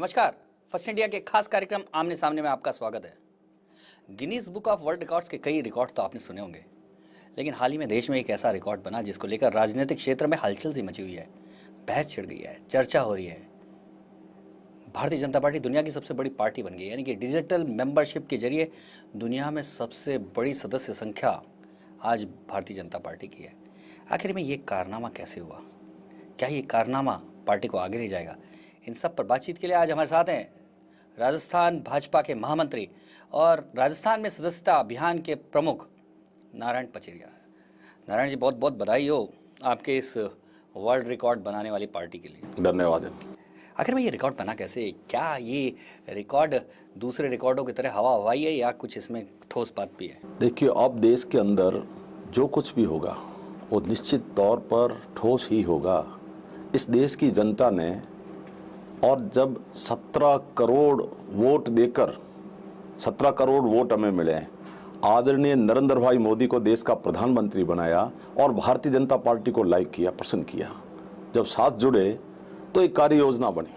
नमस्कार। First India के खास कार्यक्रम आमने सामने में आपका स्वागत है। Guinness book of world records के कई रिकॉर्ड तो आपने सुने होंगे, लेकिन हाल ही में देश में एक ऐसा रिकॉर्ड बना जिसको लेकर राजनीतिक क्षेत्र में हलचल सी मची हुई है, बहस छिड़ गई है, चर्चा हो रही है। भारतीय जनता पार्टी दुनिया की सबसे बड़ी पार्टी बन गई है, यानी कि डिजिटल मेंबरशिप के जरिए दुनिया में सबसे बड़ी सदस्य संख्या आज भारतीय जनता पार्टी की है। आखिर में ये कारनामा कैसे हुआ? क्या ये कारनामा पार्टी को आगे ले जाएगा? इन सब पर बातचीत के लिए आज हमारे साथ हैं राजस्थान भाजपा के महामंत्री और राजस्थान में सदस्यता अभियान के प्रमुख नारायण पचेरिया। नारायण जी, बहुत बहुत बधाई हो आपके इस वर्ल्ड रिकॉर्ड बनाने वाली पार्टी के लिए। धन्यवाद। आखिर में ये रिकॉर्ड बना कैसे? क्या ये रिकॉर्ड दूसरे रिकॉर्डों की तरह हवा हवाई है या कुछ इसमें ठोस बात भी है? देखिए, अब देश के अंदर जो कुछ भी होगा वो निश्चित तौर पर ठोस ही होगा। इस देश की जनता ने, और जब 17 करोड़ वोट देकर 17 करोड़ वोट हमें मिले, आदरणीय नरेंद्र भाई मोदी को देश का प्रधानमंत्री बनाया और भारतीय जनता पार्टी को लाइक किया, पसंद किया। जब साथ जुड़े तो एक कार्य योजना बनी।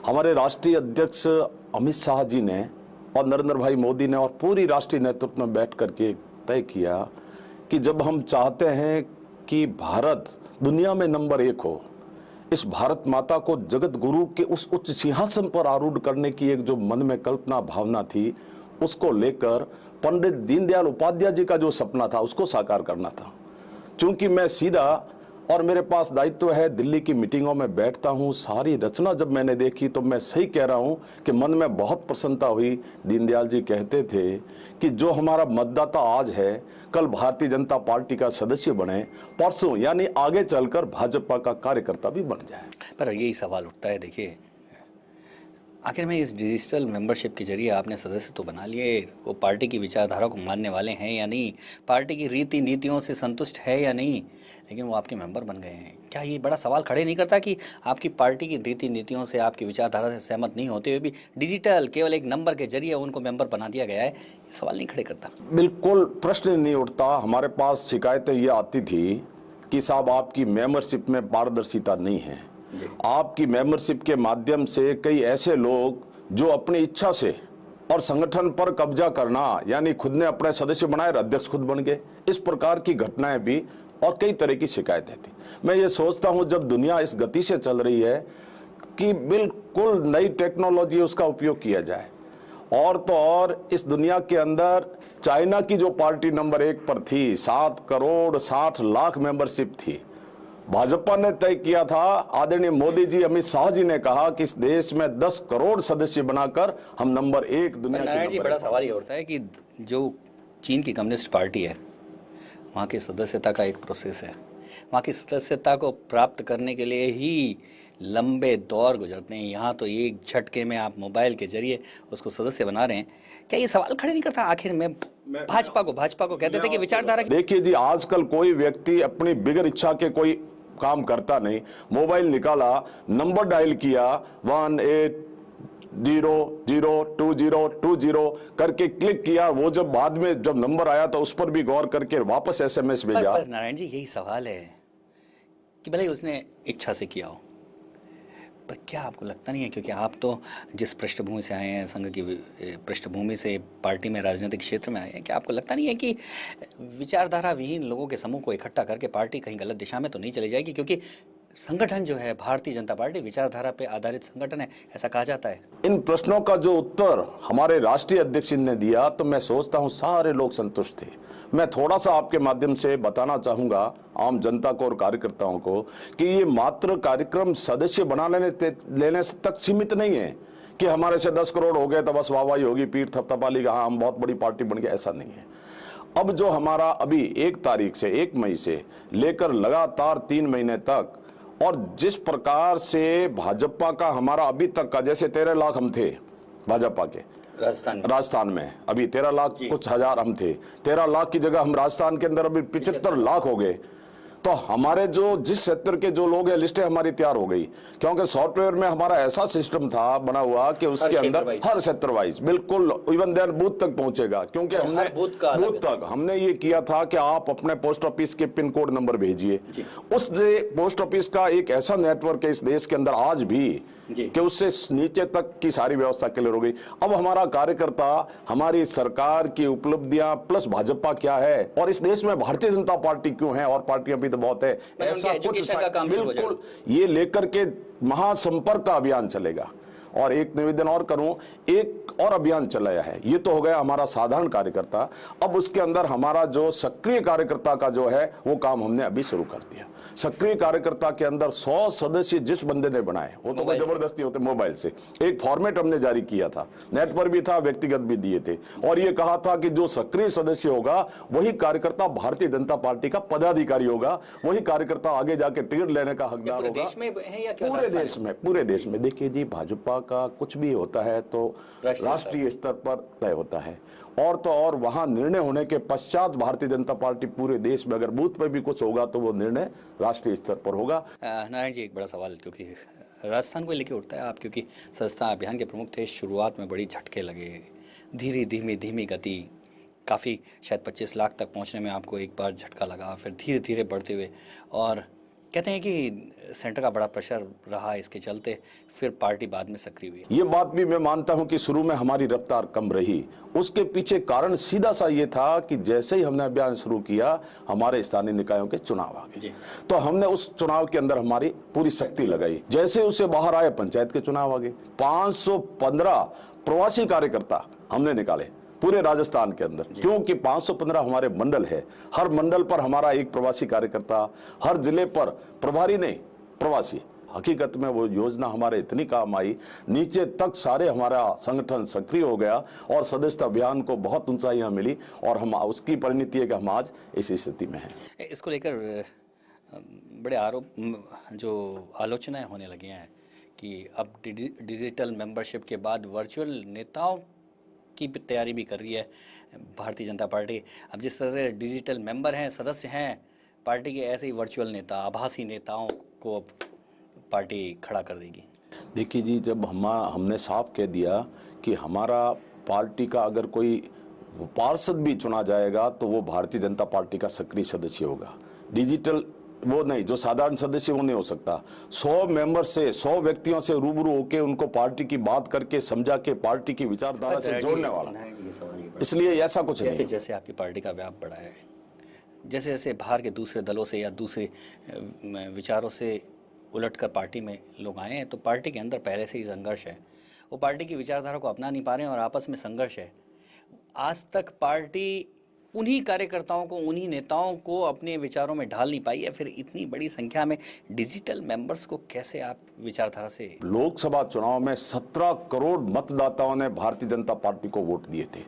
हमारे राष्ट्रीय अध्यक्ष अमित शाह जी ने और नरेंद्र भाई मोदी ने और पूरी राष्ट्रीय नेतृत्व में बैठ करके तय किया कि जब हम चाहते हैं कि भारत दुनिया में नंबर 1 हो, इस भारत माता को जगत गुरु के उस उच्च सिंहासन पर आरूढ़ करने की एक जो मन में कल्पना भावना थी, उसको लेकर पंडित दीनदयाल उपाध्याय जी का जो सपना था उसको साकार करना था। क्योंकि मैं सीधा और मेरे पास दायित्व है, दिल्ली की मीटिंगों में बैठता हूँ, सारी रचना जब मैंने देखी तो मैं सही कह रहा हूँ कि मन में बहुत प्रसन्नता हुई। दीनदयाल जी कहते थे कि जो हमारा मतदाता आज है, कल भारतीय जनता पार्टी का सदस्य बने, परसों यानी आगे चलकर भाजपा का कार्यकर्ता भी बन जाए। पर यही सवाल उठता है, देखिए आखिर में इस डिजिटल मेंबरशिप के जरिए आपने सदस्य तो बना लिए, वो पार्टी की विचारधारा को मानने वाले हैं या नहीं, पार्टी की रीति नीतियों से संतुष्ट है या नहीं, लेकिन वो आपके मेंबर बन गए हैं। क्या ये बड़ा सवाल खड़े नहीं करता कि आपकी पार्टी की रीति नीतियों से, आपकी विचारधारा से सहमत नहीं होते हुए भी डिजिटल केवल एक नंबर के जरिए उनको मेंबर बना दिया गया है? ये सवाल नहीं खड़े करता? बिल्कुल प्रश्न नहीं उठता। हमारे पास शिकायतें ये आती थी कि साहब आपकी मेंबरशिप में पारदर्शिता नहीं है, आपकी मेंबरशिप के माध्यम से कई ऐसे लोग जो अपनी इच्छा से और संगठन पर कब्जा करना, यानी खुद ने अपने सदस्य बनाए, अध्यक्ष खुद बन गए, इस प्रकार की घटनाएं भी और कई तरह की शिकायतें थी। मैं ये सोचता हूं जब दुनिया इस गति से चल रही है कि बिल्कुल नई टेक्नोलॉजी उसका उपयोग किया जाए। और तो और इस दुनिया के अंदर चाइना की जो पार्टी नंबर 1 पर थी, 7 करोड़ 60 लाख मेंबरशिप थी, भाजपा ने तय किया था, आदरणीय मोदी जी अमित शाह जी ने कहा कि इस देश में 10 करोड़ सदस्य बनाकर हम नंबर 1 दुनिया की नारायण जी, बड़ा सवाल ये उठता है कि जो चीन की कम्युनिस्ट पार्टी है, वहाँ की सदस्यता का एक प्रोसेस है। वहाँ की सदस्यता को प्राप्त करने के लिए ही लंबे दौर गुजरते हैं। यहाँ तो एक झटके में आप मोबाइल के जरिए उसको सदस्य बना रहे हैं। क्या ये सवाल खड़े नहीं करता आखिर में भाजपा को कहते थे कि विचारधारा? देखिए जी, आजकल कोई व्यक्ति अपनी बिगर इच्छा के कोई काम करता नहीं। मोबाइल निकाला, नंबर डायल किया, 18002020 करके क्लिक किया, वो जब बाद में जब नंबर आया तो उस पर भी गौर करके वापस SMS भेजा। पर नारायण जी, यही सवाल है कि भले उसने इच्छा से किया हो, पर क्या आपको लगता नहीं है, क्योंकि आप तो जिस पृष्ठभूमि से आए हैं, संघ की पृष्ठभूमि से पार्टी में राजनीतिक क्षेत्र में आए हैं, क्या आपको लगता नहीं है कि विचारधारा विहीन लोगों के समूह को इकट्ठा करके पार्टी कहीं गलत दिशा में तो नहीं चली जाएगी? क्योंकि संगठन जो है भारतीय जनता पार्टी विचारधारा पे आधारित संगठन है, ऐसा कहा जाता है। इन प्रश्नों का जो उत्तर हमारे राष्ट्रीय अध्यक्ष ने दिया तो मैं सोचता हूं सारे लोग संतुष्ट थे। मैं थोड़ा सा आपके माध्यम से बताना चाहूंगा आम जनता को और कार्यकर्ताओं को कि ये मात्र कार्यक्रम सदस्य बनाने लेने तक सीमित नहीं है कि हमारे से 10 करोड़ हो गए तो बस वाहवाही होगी, पीठ थपथपाली का, हाँ हम बहुत बड़ी पार्टी बन गए, ऐसा नहीं है। अब जो हमारा अभी 1 तारीख से 1 मई से लेकर लगातार 3 महीने तक, और जिस प्रकार से भाजपा का हमारा अभी तक का, जैसे 13 लाख हम थे भाजपा के राजस्थान में, अभी 13 लाख कुछ हजार हम थे, 13 लाख की जगह हम राजस्थान के अंदर अभी 75 लाख हो गए। तो हमारे जो जिस क्षेत्र के जो लोग हैं, लिस्टें हमारी तैयार हो गई, क्योंकि सॉफ्टवेयर में हमारा ऐसा सिस्टम था बना हुआ कि उसके अंदर हर क्षेत्र वाइज बिल्कुल इवन देन बूथ तक पहुंचेगा। क्योंकि हमने बूथ तक हमने ये किया था कि आप अपने पोस्ट ऑफिस के पिन कोड नंबर भेजिए। उस पोस्ट ऑफिस का एक ऐसा नेटवर्क है इस देश के अंदर आज भी जी। कि उससे नीचे तक की सारी व्यवस्था क्लियर हो गई। अब हमारा कार्यकर्ता हमारी सरकार की उपलब्धियां प्लस भाजपा क्या है और इस देश में भारतीय जनता पार्टी क्यों है और पार्टियां भी तो बहुत है, मतलब ऐसा उनके कुछ education का काम शुरू हो जाएगा। बिल्कुल ये लेकर के महासंपर्क का अभियान चलेगा। और एक निवेदन और करूं, एक और अभियान चलाया है, ये तो हो गया हमारा साधारण कार्यकर्ता। अब उसके अंदर हमारा जो सक्रिय कार्यकर्ता का जो है वो काम हमने अभी शुरू कर दिया। सक्रिय कार्यकर्ता के अंदर 100 सदस्य जिस बंदे ने बनाए, वो तो कोई जबरदस्ती होते, मोबाइल से एक फॉर्मेट हमने जारी किया था, नेट पर भी था, व्यक्तिगत भी दिए थे, और ये कहा था कि जो सक्रिय सदस्य होगा वही कार्यकर्ता भारतीय जनता पार्टी का पदाधिकारी होगा, वही कार्यकर्ता आगे जाके टिकट लेने का हकदार पूरे होगा। देश में है या क्या पूरे देश में, पूरे देश में। देखिए जी, भाजपा का कुछ भी होता है तो राष्ट्रीय स्तर पर तय होता है, और तो और वहां निर्णय होने के पश्चात भारतीय जनता पार्टी पूरे देश में अगर बूथ पर भी कुछ होगा तो वो निर्णय राष्ट्रीय स्तर पर होगा। नारायण जी, एक बड़ा सवाल, क्योंकि राजस्थान को लेकर उठता है, आप क्योंकि सदस्यता अभियान के प्रमुख थे, शुरुआत में बड़ी झटके लगे, धीमी गति, काफ़ी शायद 25 लाख तक पहुंचने में आपको एक बार झटका लगा, फिर धीरे धीरे बढ़ते हुए, और कहते हैं कि सेंटर का बड़ा प्रेशर रहा, इसके चलते फिर पार्टी बाद में सक्रिय हुई। ये बात भी मैं मानता हूं कि शुरू में हमारी रफ्तार कम रही, उसके पीछे कारण सीधा सा ये था कि जैसे ही हमने अभियान शुरू किया हमारे स्थानीय निकायों के चुनाव आ गए, तो हमने उस चुनाव के अंदर हमारी पूरी शक्ति लगाई। जैसे उससे बाहर आए पंचायत के चुनाव आ गए, 515 प्रवासी कार्यकर्ता हमने निकाले पूरे राजस्थान के अंदर, क्योंकि 515 हमारे मंडल है, हर मंडल पर हमारा एक प्रवासी कार्यकर्ता, हर जिले पर प्रभारी नहीं प्रवासी। हकीकत में वो योजना हमारे इतनी काम आई, नीचे तक सारे हमारा संगठन सक्रिय हो गया और सदस्यता अभियान को बहुत ऊंचाइयां मिली, और हम उसकी परिणति है कि हम आज इस स्थिति में हैं। इसको लेकर बड़े आरोप, जो आलोचनाएं होने लगी हैं कि अब डिजिटल मेंबरशिप के बाद वर्चुअल नेताओं की तैयारी भी कर रही है भारतीय जनता पार्टी। अब जिस तरह से डिजिटल मेंबर हैं, सदस्य हैं पार्टी के, ऐसे ही वर्चुअल नेता, आभासी नेताओं को अब पार्टी खड़ा कर देगी। देखिए जी, जब हमने साफ कह दिया कि हमारा पार्टी का अगर कोई पार्षद भी चुना जाएगा तो वो भारतीय जनता पार्टी का सक्रिय सदस्य होगा, डिजिटल वो नहीं, जो साधारण सदस्य वो नहीं हो सकता। 100 मेंबर से, 100 व्यक्तियों से रूबरू होके उनको पार्टी की बात करके समझा के पार्टी की विचारधारा से जोड़ने वाला, इसलिए ऐसा कुछ नहीं। जैसे जैसे आपकी पार्टी का व्याप बढ़ा है, जैसे जैसे बाहर के दूसरे दलों से या दूसरे विचारों से उलटकर पार्टी में लोग आए हैं, तो पार्टी के अंदर पहले से ही संघर्ष है, वो पार्टी की विचारधारा को अपना नहीं पा रहे हैं और आपस में संघर्ष है। आज तक पार्टी उन्हीं कार्यकर्ताओं को, उन्हीं नेताओं को अपने विचारों में ढाल नहीं पाई है, फिर इतनी बड़ी संख्या में डिजिटल मेंबर्स को कैसे आप विचारधारा से? लोकसभा चुनाव में 17 करोड़ मतदाताओं ने भारतीय जनता पार्टी को वोट दिए थे।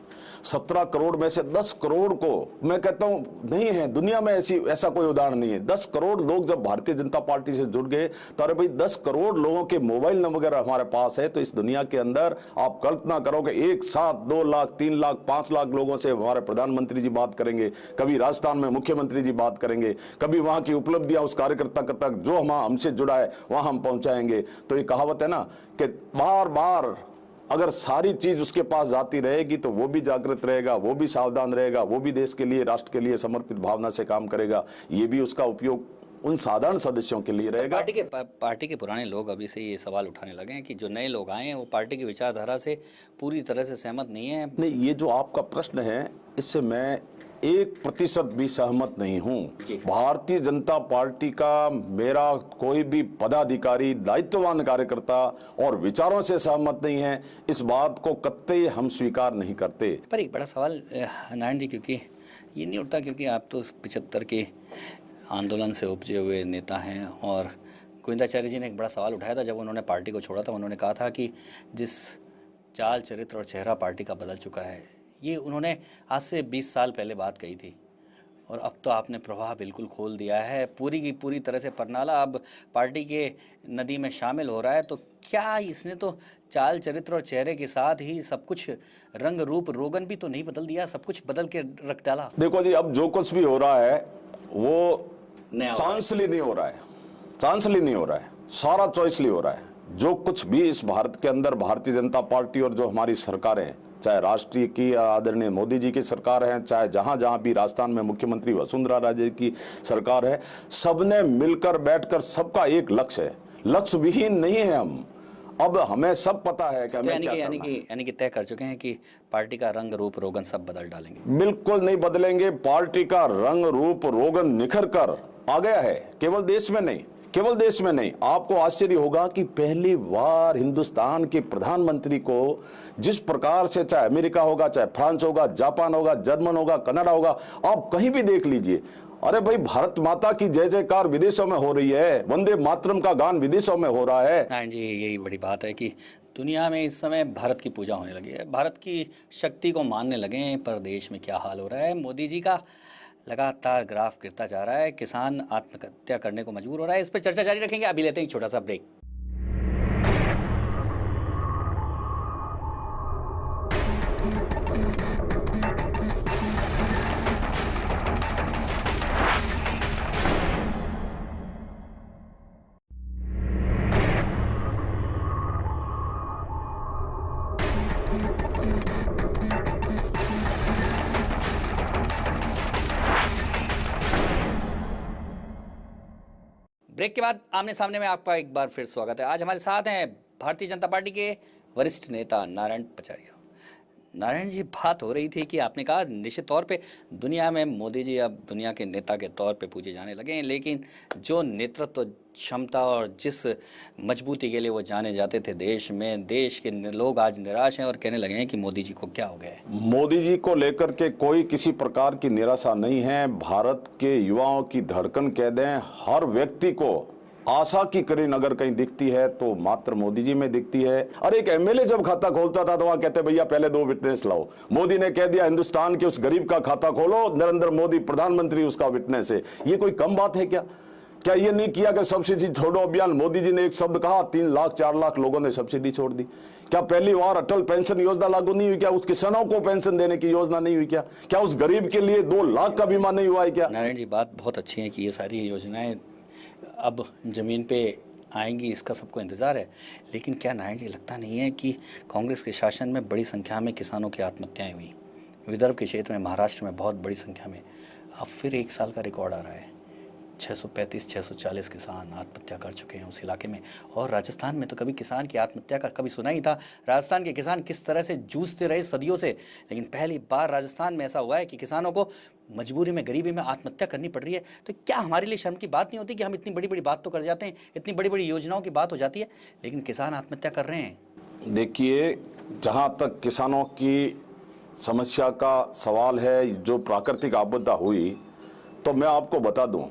17 करोड़ में से 10 करोड़ को, मैं कहता हूं नहीं है दुनिया में ऐसा कोई उदाहरण नहीं है, 10 करोड़ लोग जब भारतीय जनता पार्टी से जुड़ गए तो अरे भाई 10 करोड़ लोगों के मोबाइल नंबर हमारे पास है, तो इस दुनिया के अंदर आप कल्पना करोगे एक साथ 2 लाख 3 लाख 5 लाख लोगों से हमारे प्रधानमंत्री जी बात करेंगे, कभी राजस्थान में मुख्यमंत्री जी बात करेंगे, कभी वहां की उपलब्धियां उस कार्यकर्ता तक जो हमसे जुड़ा है वहां हम पहुंचाएंगे। तो ये कहावत है ना कि बार बार अगर सारी चीज उसके पास जाती रहेगी तो वो भी जागृत रहेगा, वो भी सावधान रहेगा, वो भी देश के लिए, राष्ट्र के लिए समर्पित भावना से काम करेगा, ये भी उसका उपयोग उन साधारण सदस्यों के लिए रहेगा। पार्टी के पुराने लोग अभी से ये सवाल उठाने लगे हैं कि जो नए लोग आए हैं वो पार्टी की विचारधारा से पूरी तरह से सहमत नहीं है। नहीं, ये जो आपका प्रश्न है इससे मैं 1% भी सहमत नहीं हूं। भारतीय जनता पार्टी का मेरा कोई भी पदाधिकारी, दायित्ववान कार्यकर्ता और विचारों से सहमत नहीं है, इस बात को कतई हम स्वीकार नहीं करते। पर एक बड़ा सवाल नारायण जी, क्योंकि ये नहीं उठता, क्योंकि आप तो 75 के आंदोलन से उपजे हुए नेता हैं, और गोविंदाचार्य जी ने एक बड़ा सवाल उठाया था जब उन्होंने पार्टी को छोड़ा था। उन्होंने कहा था कि जिस चाल, चरित्र और चेहरा पार्टी का बदल चुका है, ये उन्होंने आज से 20 साल पहले बात कही थी, और अब तो आपने प्रवाह बिल्कुल खोल दिया है, पूरी की पूरी तरह से परनाला अब पार्टी के नदी में शामिल हो रहा है। तो क्या इसने तो चाल, चरित्र और चेहरे के साथ ही सब कुछ, रंग रूप रोगन भी तो नहीं बदल दिया, सब कुछ बदल के रख डाला? देखो जी, अब जो कुछ भी हो रहा है वो चांसली नहीं हो रहा है, चांसली नहीं हो रहा है, सारा चॉइसली हो रहा है। जो कुछ भी इस भारत के अंदर भारतीय जनता पार्टी और जो हमारी सरकारें, चाहे राष्ट्रीय की आदरणीय मोदी जी की सरकार है, चाहे जहां जहां भी राजस्थान में मुख्यमंत्री वसुंधरा राजे की सरकार है, सबने मिलकर बैठकर, सबका एक लक्ष्य है, लक्ष्य विहीन नहीं है हम। अब हमें सब पता है कि तो हमें यानी क्या कि करना है। यानी कि तय कर चुके हैं कि पार्टी का रंग रूप रोगन सब बदल डालेंगे। बिल्कुल नहीं बदलेंगे। पार्टी का रंग रूप रोगन निखर कर आ गया है, केवल देश में नहीं, केवल देश में नहीं। आपको आश्चर्य होगा कि पहली बार हिंदुस्तान के प्रधानमंत्री को जिस प्रकार से, चाहे अमेरिका होगा, चाहे फ्रांस होगा, जापान होगा, जर्मन होगा, कनाडा होगा, आप कहीं भी देख लीजिए, अरे भाई भारत माता की जय जयकार विदेशों में हो रही है, वंदे मातरम का गान विदेशों में हो रहा है। नारायण जी, यही बड़ी बात है कि दुनिया में इस समय भारत की पूजा होने लगी है, भारत की शक्ति को मानने लगे हैं। पर देश में क्या हाल हो रहा है, मोदी जी का लगातार ग्राफ गिरता जा रहा है, किसान आत्महत्या करने को मजबूर हो रहा है। इस पर चर्चा जारी रखेंगे, अभी लेते हैं एक छोटा सा ब्रेक। ब्रेक के बाद आमने सामने में आपका एक बार फिर स्वागत है। आज हमारे साथ हैं भारतीय जनता पार्टी के वरिष्ठ नेता नारायण पचारिया। नारायण जी, बात हो रही थी कि आपने कहा निश्चित तौर पे दुनिया में मोदी जी अब दुनिया के नेता के तौर पे पूजे जाने लगे हैं, लेकिन जो नेतृत्व क्षमता और जिस मजबूती के लिए वो जाने जाते थे देश में, देश के लोग आज निराश हैं और कहने लगे हैं कि मोदी जी को क्या हो गया है। मोदी जी को लेकर के कोई किसी प्रकार की निराशा नहीं है। भारत के युवाओं की धड़कन कह दें, हर व्यक्ति को आशा की किरण अगर कहीं दिखती है तो मात्र मोदी जी में दिखती है। अरे एक एमएलए जब खाता खोलता था तो वहां कहते भैया पहले 2 विटनेस लाओ। मोदी ने कह दिया हिंदुस्तान के उस गरीब का खाता खोलो, नरेंद्र मोदी प्रधानमंत्री उसका विटनेस है। ये कोई कम बात है क्या? क्या ये नहीं किया कि सब्सिडी छोड़ो अभियान? मोदी जी ने एक शब्द कहा, 3 लाख 4 लाख लोगों ने सब्सिडी छोड़ दी। क्या पहली बार अटल पेंशन योजना लागू नहीं हुई? क्या उस किसानों को पेंशन देने की योजना नहीं हुई? क्या उस गरीब के लिए 2 लाख का बीमा नहीं हुआ है क्या? नारायण जी, बात बहुत अच्छी है कि ये सारी योजनाएं अब ज़मीन पे आएंगी, इसका सबको इंतज़ार है। लेकिन क्या नारायण जी लगता नहीं है कि कांग्रेस के शासन में बड़ी संख्या में किसानों की आत्महत्याएं हुई? विदर्भ के क्षेत्र में, महाराष्ट्र में बहुत बड़ी संख्या में अब फिर एक साल का रिकॉर्ड आ रहा है। 635-640 किसान आत्महत्या कर चुके हैं उस इलाके में। और राजस्थान में तो कभी किसान की आत्महत्या का कभी सुना ही था। राजस्थान के किसान किस तरह से जूझते रहे सदियों से, लेकिन पहली बार राजस्थान में ऐसा हुआ है कि किसानों को मजबूरी में, गरीबी में आत्महत्या करनी पड़ रही है। तो क्या हमारे लिए शर्म की बात नहीं होती कि हम इतनी बड़ी बड़ी बात तो कर जाते हैं, इतनी बड़ी बड़ी योजनाओं की बात हो जाती है, लेकिन किसान आत्महत्या कर रहे हैं? देखिए, जहाँ तक किसानों की समस्या का सवाल है, जो प्राकृतिक आपदा हुई, तो मैं आपको बता दूं,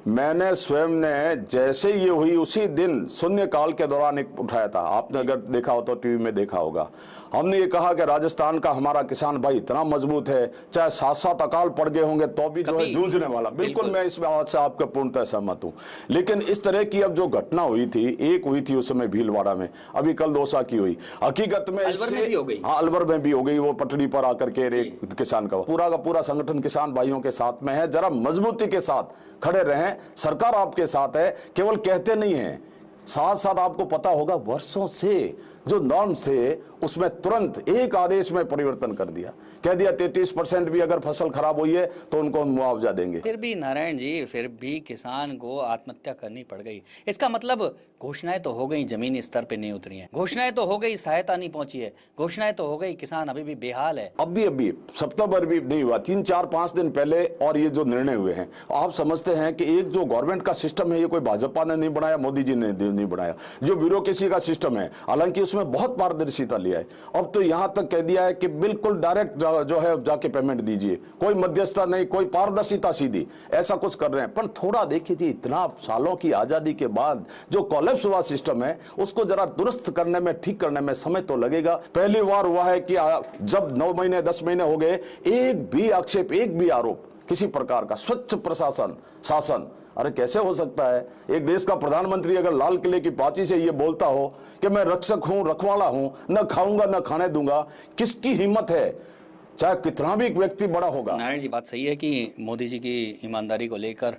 मैंने स्वयं ने जैसे ये हुई उसी दिन शून्यकाल के दौरान एक उठाया था। आपने अगर देखा हो तो टीवी में देखा होगा। हमने ये कहा कि राजस्थान का हमारा किसान भाई इतना मजबूत है, चाहे 7-7 अकाल पड़ गए होंगे तो भी जो है जूझने वाला। बिल्कुल मैं इस बात से आपका पूर्णतः सहमत हूं। लेकिन इस तरह की अब जो घटना हुई थी, एक हुई थी उस समय भीलवाड़ा में, अभी कल दौसा की हुई, हकीकत में अलवर में भी हो गई। हाँ, अलवर में भी हो गई। वो पटड़ी पर आकर के एक किसान का पूरा संगठन किसान भाइयों के साथ में है। जरा मजबूती के साथ खड़े रहें, सरकार आपके साथ है, केवल कहते नहीं है, साथ साथ आपको पता होगा वर्षों से जो नॉर्म्स थे उसमें तुरंत एक आदेश में परिवर्तन कर दिया, कह दिया 33% भी अगर फसल खराब हुई है तो उनको हम मुआवजा देंगे। फिर भी नारायण जी, फिर भी किसान को आत्महत्या करनी पड़ गई। इसका मतलब घोषणाएं तो हो गई, जमीनी स्तर पे नहीं उतरी हैं, घोषणाएं तो हो गई, सहायता नहीं पहुंची है, घोषणाएं तो हो गई, किसान अभी भी बेहाल है। अभी सप्ताह भर भी नहीं हुआ, 3-4-5 दिन पहले और ये जो निर्णय हुए हैं, आप समझते हैं कि एक जो गवर्नमेंट का सिस्टम है, ये कोई भाजपा ने नहीं बनाया, मोदी जी ने नहीं बनाया। जो ब्यूरोक्रेसी का सिस्टम है, हालांकि उसमें बहुत पारदर्शिता लिया है। अब तो यहां तक कह दिया है कि बिल्कुल डायरेक्ट जो है जाके पेमेंट दीजिए, कोई मध्यस्थता नहीं, कोई पारदर्शिता सीधी, ऐसा कुछ कर रहे हैं। पर थोड़ा देखिए जी, इतना सालों की आजादी के बाद जो कोलैप्स हुआ सिस्टम है, उसको जरा दुरुस्त करने में, ठीक करने में समय तो लगेगा। पहली बार हुआ है कि जब 9 महीने 10 महीने हो गए, एक भी आक्षेप, एक भी आरोप किसी प्रकार का, स्वच्छ प्रशासन शासन, अरे कैसे हो सकता है? एक देश का प्रधानमंत्री अगर लाल किले की पाची से ये बोलता हो कि मैं रक्षक हूं, रखवाला हूं, न खाऊंगा न खाने दूंगा, किसकी हिम्मत है? चाहे कितना भी व्यक्ति बड़ा होगा। नारायण जी, बात सही है कि मोदी जी की ईमानदारी को लेकर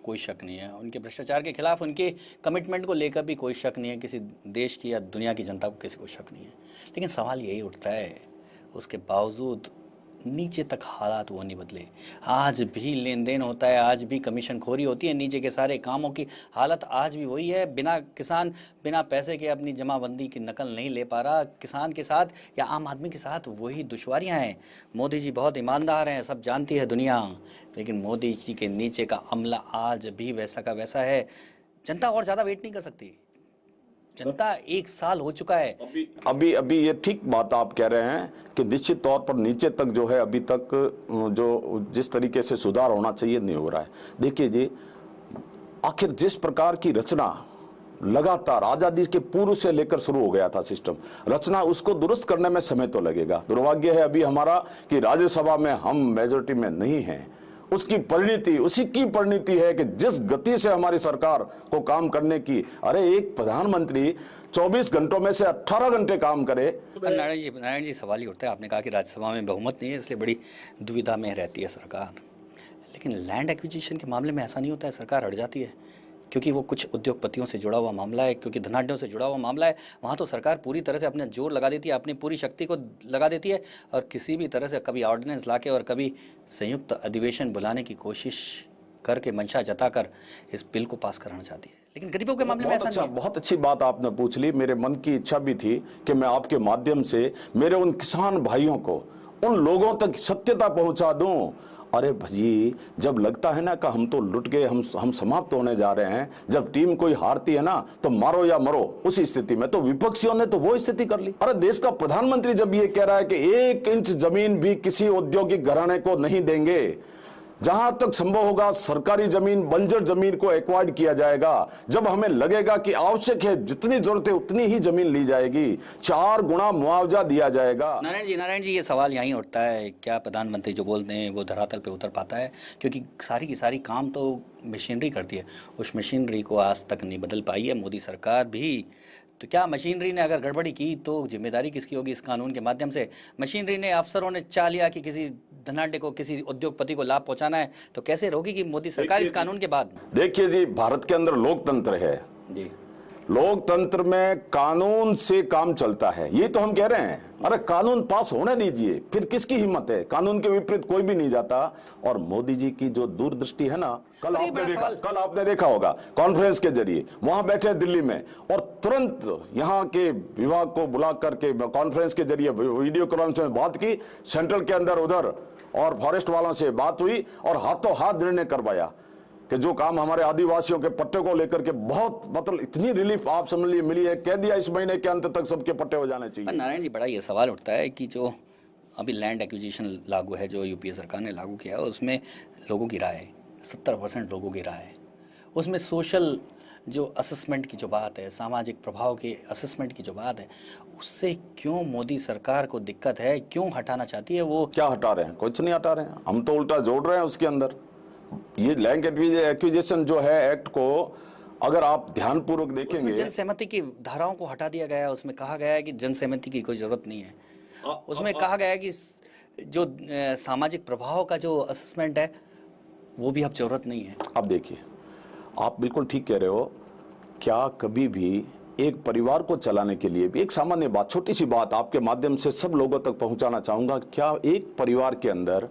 कोई शक नहीं है, उनके भ्रष्टाचार के खिलाफ उनके कमिटमेंट को लेकर भी कोई शक नहीं है, किसी देश की या दुनिया की जनता को किसी को शक नहीं है। लेकिन सवाल यही उठता है, उसके बावजूद नीचे तक हालात वो नहीं बदले। आज भी लेन देन होता है, आज भी कमीशन खोरी होती है, नीचे के सारे कामों की हालत आज भी वही है। किसान बिना पैसे के अपनी जमाबंदी की नकल नहीं ले पा रहा। किसान के साथ या आम आदमी के साथ वही दुश्वारियां हैं। मोदी जी बहुत ईमानदार हैं, सब जानती है दुनिया, लेकिन मोदी जी के नीचे का अमला आज भी वैसा का वैसा है। जनता और ज़्यादा वेट नहीं कर सकती। जनता 1 साल हो चुका है। अभी ये ठीक बात आप कह रहे हैं कि निश्चित तौर पर नीचे तक जो है अभी तक जो जिस तरीके से सुधार होना चाहिए नहीं हो रहा है। देखिए जी, आखिर जिस प्रकार की रचना लगातार आजादी के पूर्व से लेकर शुरू हो गया था सिस्टम रचना, उसको दुरुस्त करने में समय तो लगेगा। दुर्भाग्य है अभी हमारा कि राज्यसभा में हम मेजोरिटी में नहीं हैं। उसकी परिणति उसी की परिणति है कि जिस गति से हमारी सरकार को काम करने की, अरे एक प्रधानमंत्री 24 घंटों में से 18 घंटे काम करे। नारायण जी सवाल ही उठता है, आपने कहा कि राज्यसभा में बहुमत नहीं है इसलिए बड़ी दुविधा में रहती है सरकार, लेकिन लैंड एक्विजिशन के मामले में ऐसा नहीं होता है, सरकार हट जाती है क्योंकि वो कुछ उद्योगपतियों से जुड़ा हुआ मामला है, क्योंकि धनाढ्यों से जुड़ा हुआ मामला है। वहाँ तो सरकार पूरी तरह से अपना जोर लगा देती है, अपनी पूरी शक्ति को लगा देती है और किसी भी तरह से कभी ऑर्डिनेंस लाके और कभी संयुक्त अधिवेशन बुलाने की कोशिश करके मंशा जताकर इस बिल को पास कराना चाहती है। लेकिन गरीबों के मामले में ऐसा नहीं है। बहुत अच्छी बात आपने पूछ ली। मेरे मन की इच्छा भी थी कि मैं आपके माध्यम से मेरे उन किसान भाइयों को, उन लोगों तक सत्यता पहुंचा दूं। अरे भाई, जब लगता है ना कि हम तो लुट गए, हम समाप्त होने जा रहे हैं, जब टीम कोई हारती है ना तो मारो या मरो, उसी स्थिति में तो विपक्षियों ने तो वो स्थिति कर ली। अरे देश का प्रधानमंत्री जब ये कह रहा है कि 1 इंच जमीन भी किसी औद्योगिक घराने को नहीं देंगे, जहां तक संभव होगा सरकारी जमीन, बंजर जमीन को एक्वायर्ड किया जाएगा, जब हमें लगेगा कि आवश्यक है जितनी जरूरत है उतनी ही जमीन ली जाएगी, 4 गुना मुआवजा दिया जाएगा। नारायण जी ये सवाल यहीं उठता है, क्या प्रधानमंत्री जो बोलते हैं वो धरातल पे उतर पाता है? क्योंकि सारी की सारी काम तो मशीनरी करती है, उस मशीनरी को आज तक नहीं बदल पाई है मोदी सरकार भी। तो क्या मशीनरी ने अगर गड़बड़ी की तो जिम्मेदारी किसकी होगी? इस कानून के माध्यम से मशीनरी ने, अफसरों ने चाह लिया कि किसी धनाढ्य को, किसी उद्योगपति को लाभ पहुंचाना है, तो कैसे रोकेगी मोदी सरकार इस कानून के बाद? देखिए जी, भारत के अंदर लोकतंत्र है जी, लोकतंत्र में कानून से काम चलता है, ये तो हम कह रहे हैं। अरे कानून पास होने दीजिए, फिर किसकी हिम्मत है? कानून के विपरीत कोई भी नहीं जाता। और मोदी जी की जो दूरदृष्टि है ना, कल आपने देखा होगा कॉन्फ्रेंस के जरिए वहां बैठे दिल्ली में और तुरंत यहाँ के विभाग को बुला करके कॉन्फ्रेंस के जरिए वीडियो कॉन्फ्रेंस में बात की, सेंट्रल के अंदर उधर और फॉरेस्ट वालों से बात हुई और हाथों हाथ निर्णय करवाया कि जो काम हमारे आदिवासियों के पट्टे को लेकर के बहुत मतलब इतनी रिलीफ आप समझ लिए मिली है, कह दिया इस महीने के अंत तक सबके पट्टे हो जाने चाहिए। नारायण जी, बड़ा ये सवाल उठता है कि जो अभी लैंड एक्विजिशन लागू है, जो यूपीए सरकार ने लागू किया है, उसमें लोगों की राय 70% लोगों की राय है। उसमें सोशल जो असेसमेंट की जो बात है, सामाजिक प्रभाव के असेसमेंट की जो बात है, उससे क्यों मोदी सरकार को दिक्कत है, क्यों हटाना चाहती है? वो क्या हटा रहे हैं? कुछ नहीं हटा रहे हैं, हम तो उल्टा जोड़ रहे हैं उसके अंदर। ये लैंड एक्विजिशन जो है एक्ट को अगर आप ध्यानपूर्वक देखेंगे, जन सहमति की धाराओं को हटा दिया गया है। उसमें कहा गया है कि जन सहमति की कोई जरूरत नहीं है। उसमें कहा गया है कि जो सामाजिक प्रभाव का जो असेसमेंट है वो भी अब जरूरत नहीं है। अब देखिए, आप बिल्कुल ठीक कह रहे हो। क्या कभी भी एक परिवार को चलाने के लिए भी, एक सामान्य बात, छोटी सी बात आपके माध्यम से सब लोगों तक पहुंचाना चाहूंगा, क्या एक परिवार के अंदर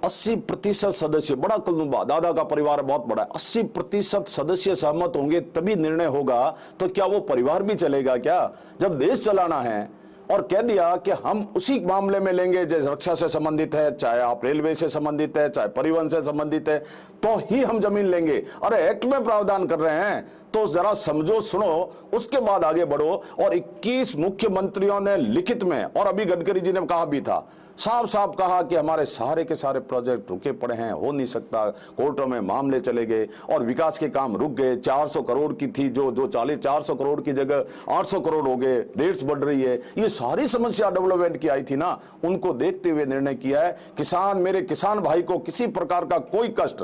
80% सदस्य, बड़ा कलनुबा दादा का परिवार बहुत बड़ा है, 80% सदस्य सहमत होंगे तभी निर्णय होगा, तो क्या वो परिवार भी चलेगा क्या? जब देश चलाना है और कह दिया कि हम उसी मामले में लेंगे जो रक्षा से संबंधित है, चाहे आप रेलवे से संबंधित है, चाहे परिवहन से संबंधित है, तो ही हम जमीन लेंगे। अरे एक्ट में प्रावधान कर रहे हैं तो जरा समझो, सुनो, उसके बाद आगे बढ़ो। और 21 मुख्यमंत्रियों ने लिखित में, और अभी गडकरी जी ने कहा भी था, साफ साफ कहा कि हमारे सारे के सारे प्रोजेक्ट रुके पड़े हैं, हो नहीं सकता, कोर्टों में मामले चले गए और विकास के काम रुक गए। 400 करोड़ की थी जो 400 करोड़ की जगह 800 करोड़ हो गए, रेट्स बढ़ रही है। ये सारी समस्या डेवलपमेंट की आई थी ना, उनको देखते हुए निर्णय किया है। किसान, मेरे किसान भाई को किसी प्रकार का कोई कष्ट,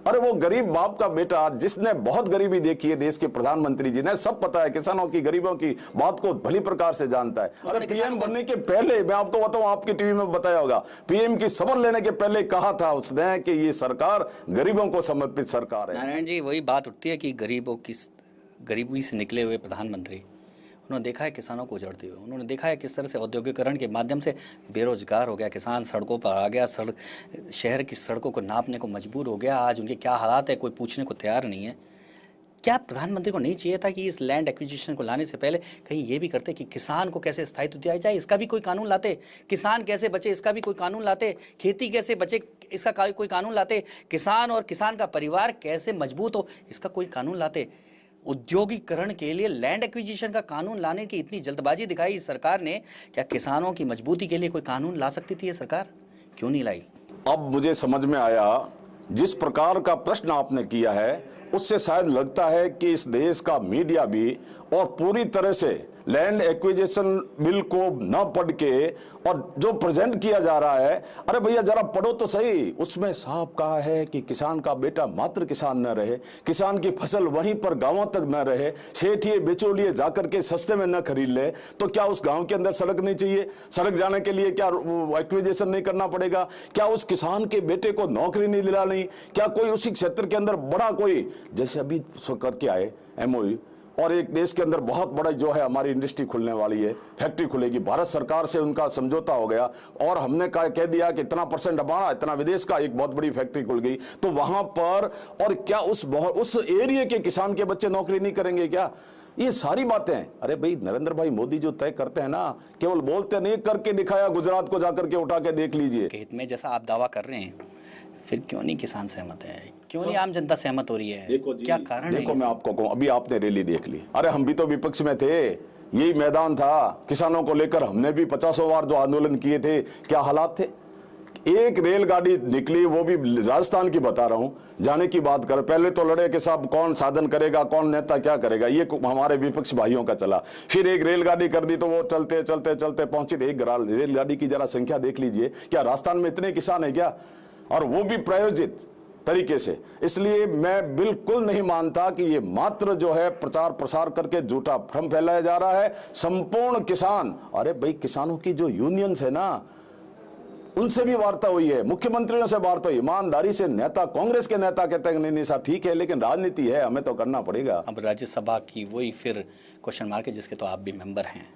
अरे वो गरीब बाप का बेटा जिसने बहुत गरीबी देखी है, देश के प्रधानमंत्री जी ने, सब पता है, किसानों की, गरीबों की बात को भली प्रकार से जानता है। अरे पीएम बनने के पहले, मैं आपको बताऊं, आपकी टीवी में बताया होगा, पीएम की शपथ लेने के पहले कहा था उसने कि ये सरकार गरीबों को समर्पित सरकार है। नारायण जी, वही बात उठती है कि गरीबी से निकले हुए प्रधानमंत्री उन्होंने देखा है किसानों को उजड़ते हुए, उन्होंने देखा है किस तरह से औद्योगिकरण के माध्यम से बेरोजगार हो गया किसान, सड़कों पर आ गया, शहर की सड़कों को नापने को मजबूर हो गया। आज उनके क्या हालात है कोई पूछने को तैयार नहीं है। क्या प्रधानमंत्री को नहीं चाहिए था कि इस लैंड एक्विजिशन को लाने से पहले कहीं ये भी करते कि किसान को कैसे स्थायित्व दिया जाए, इसका भी कोई कानून लाते, किसान कैसे बचे इसका भी कोई कानून लाते, खेती कैसे बचे इसका कोई कानून लाते, किसान और किसान का परिवार कैसे मजबूत हो इसका कोई कानून लाते। औद्योगिकरण के लिए लैंड एक्विजिशन का कानून लाने की इतनी जल्दबाजी दिखाई इस सरकार ने। क्या किसानों की मजबूती के लिए कोई कानून ला सकती थी ये सरकार, क्यों नहीं लाई? अब मुझे समझ में आया, जिस प्रकार का प्रश्न आपने किया है उससे शायद लगता है कि इस देश का मीडिया भी और पूरी तरह से लैंड एक्विजिशन बिल को न पढ़ के और जो प्रेजेंट किया जा रहा है, अरे भैया जरा पढ़ो तो सही। उसमें साफ कहा है कि किसान का बेटा मात्र किसान न रहे, किसान की फसल वहीं पर गांवों तक न रहे, सेठिए बिचौलिए जाकर के सस्ते में न खरीद ले। तो क्या उस गांव के अंदर सड़क नहीं चाहिए? सड़क जाने के लिए क्या एक्विजिशन नहीं करना पड़ेगा? क्या उस किसान के बेटे को नौकरी नहीं दिलानी? क्या कोई उसी क्षेत्र के अंदर बड़ा कोई, जैसे अभी करके आए एमओयू, और एक देश के अंदर बहुत बड़ा जो है हमारी इंडस्ट्री खुलने वाली है, फैक्ट्री खुलेगी, भारत सरकार से उनका समझौता हो गया और हमने कह दिया कि इतना % हमारा, इतना विदेश का, एक बहुत बड़ी फैक्ट्री खुल गई। तो वहां पर और क्या उस एरिया के किसान के बच्चे नौकरी नहीं करेंगे क्या? ये सारी बातें, अरे भाई नरेंद्र भाई मोदी जो तय करते हैं ना, केवल बोलते नहीं, करके दिखाया। गुजरात को जाकर के उठा के देख लीजिए। हित में जैसा आप दावा कर रहे हैं, फिर क्यों नहीं किसान सहमत है, क्यों नहीं आम जनता सहमत हो रही है? देखो जी, क्या कारण है? देखो मैं आपको कहूं, अभी आपने रैली देख ली, अरे हम भी तो विपक्ष में थे, यही मैदान था किसानों को लेकर, हमने भी 50 बार जो आंदोलन किए थे। क्या हालात थे? एक रेलगाड़ी निकली, वो भी राजस्थान की बता रहा हूं, जाने की बात कर, पहले तो लड़े कि साहब कौन साधन करेगा, कौन नेता क्या करेगा, ये हमारे विपक्ष भाइयों का चला। फिर एक रेलगाड़ी कर दी तो वो चलते चलते चलते पहुंची। एक रेलगाड़ी की जरा संख्या देख लीजिए, क्या राजस्थान में इतने किसान है क्या? और वो भी प्रायोजित तरीके से। इसलिए मैं बिल्कुल नहीं मानता कि ये मात्र जो है प्रचार प्रसार करके झूठा भ्रम फैलाया जा रहा है। संपूर्ण किसान, अरे भाई किसानों की जो यूनियंस है ना, उनसे भी वार्ता हुई है, मुख्यमंत्रियों से वार्ता हुई, ईमानदारी से नेता, कांग्रेस के नेता कहते हैं नहीं साहब ठीक है, लेकिन राजनीति है, हमें तो करना पड़ेगा। अब राज्यसभा की वही फिर क्वेश्चन मार्क है, जिसके तो आप भी मेंबर हैं।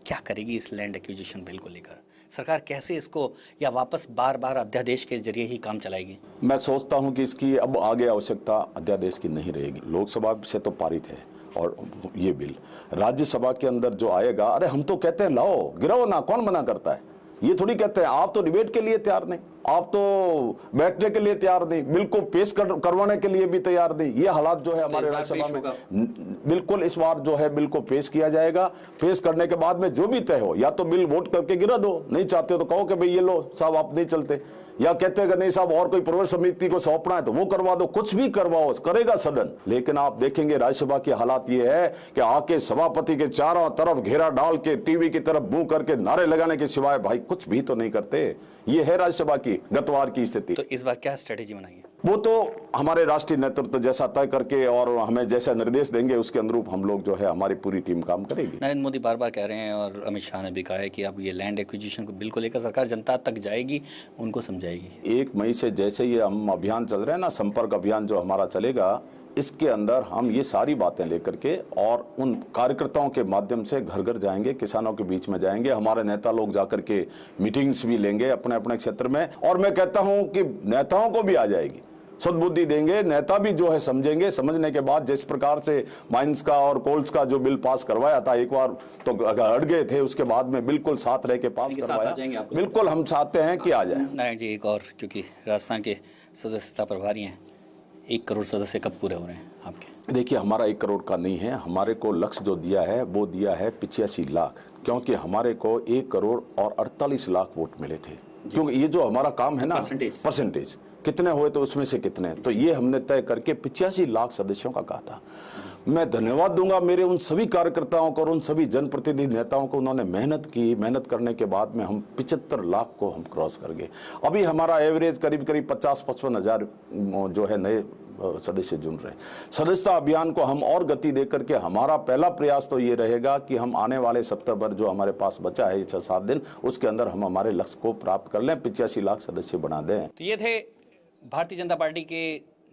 क्या करेगी इस लैंड एक्विजिशन बिल को लेकर सरकार? कैसे इसको, या वापस बार बार अध्यादेश के जरिए ही काम चलाएगी? मैं सोचता हूं कि इसकी अब आगे आवश्यकता अध्यादेश की नहीं रहेगी। लोकसभा से तो पारित है और ये बिल राज्यसभा के अंदर जो आएगा, अरे हम तो कहते हैं लाओ, गिराओ ना, कौन मना करता है? ये थोड़ी कहते हैं आप तो डिबेट के लिए तैयार नहीं, आप तो बैठने के लिए तैयार नहीं, बिल को पेश करवाने के लिए भी तैयार नहीं। ये हालात जो है हमारे राज्यसभा में, बिल्कुल इस बार जो है बिल को पेश किया जाएगा। पेश करने के बाद में जो भी तय हो, या तो बिल वोट करके गिरा दो, नहीं चाहते तो कहो कि भाई ये लो साहब आप नहीं चलते, या कहते हैं कि नहीं साहब और कोई प्रवर समिति को सौंपना है तो वो करवा दो, कुछ भी करवाओ, करेगा सदन। लेकिन आप देखेंगे राज्यसभा की हालात ये है कि आके सभापति के चारों तरफ घेरा डाल के टीवी की तरफ मुंह करके नारे लगाने के सिवाय भाई कुछ भी तो नहीं करते। ये है राज्यसभा की गतवार की स्थिति। तो इस बार क्या स्ट्रेटेजी बनाई है? वो तो हमारे राष्ट्रीय नेतृत्व जैसा तय करके और हमें जैसा निर्देश देंगे उसके अनुरूप हम लोग जो है हमारी पूरी टीम काम करेगी। नरेंद्र मोदी बार बार कह रहे हैं और अमित शाह ने भी कहा है कि अब ये लैंड एक्विजिशन को बिल को लेकर सरकार जनता तक जाएगी, उनको समझाएगी। 1 मई से जैसे ये हम अभियान चल रहे हैं ना, संपर्क अभियान जो हमारा चलेगा, इसके अंदर हम ये सारी बातें लेकर के और उन कार्यकर्ताओं के माध्यम से घर घर जाएंगे, किसानों के बीच में जाएंगे। हमारे नेता लोग जाकर के मीटिंग्स भी लेंगे अपने अपने क्षेत्र में, और मैं कहता हूं कि नेताओं को भी आ जाएगी, सद्बुद्धि देंगे, नेता भी जो है समझेंगे। समझने के बाद जिस प्रकार से माइंस का और कोल्स का जो बिल पास करवाया था, एक बार तो हट गए थे, उसके बाद में बिल्कुल साथ रह के पास करवाया। बिल्कुल हम चाहते हैं कि आ जाए। नारायण जी, एक और, क्योंकि राजस्थान के सदस्यता प्रभारी हैं, 1 करोड़ सदस्य कब पूरे हो रहे हैं आपके? देखिए हमारा 1 करोड़ का नहीं है, हमारे को लक्ष्य जो दिया है वो दिया है 85 लाख, क्योंकि हमारे को 1 करोड़ और 48 लाख वोट मिले थे। क्योंकि ये जो हमारा काम है ना, परसेंटेज कितने हुए तो उसमें से कितने, तो ये हमने तय करके 85 लाख सदस्यों का कहा था। मैं धन्यवाद दूंगा मेरे उन सभी कार्यकर्ताओं को और उन सभी जनप्रतिनिधि नेताओं को, उन्होंने मेहनत की। मेहनत करने के बाद में हम 75 लाख को हम क्रॉस कर गए। अभी हमारा एवरेज करीब 50-55 हज़ार जो है नए सदस्य जुड़ रहे। सदस्यता अभियान को हम और गति दे करके, हमारा पहला प्रयास तो ये रहेगा कि हम आने वाले सप्ताह भर जो हमारे पास बचा है 6-7 दिन, उसके अंदर हम हमारे लक्ष्य को प्राप्त कर लें, 85 लाख सदस्य बना दें। तो ये थे भारतीय जनता पार्टी के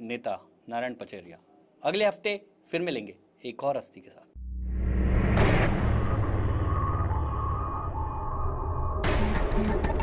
नेता नारायण पचेरिया। अगले हफ्ते फिर मिलेंगे एक और हस्ती के साथ। है।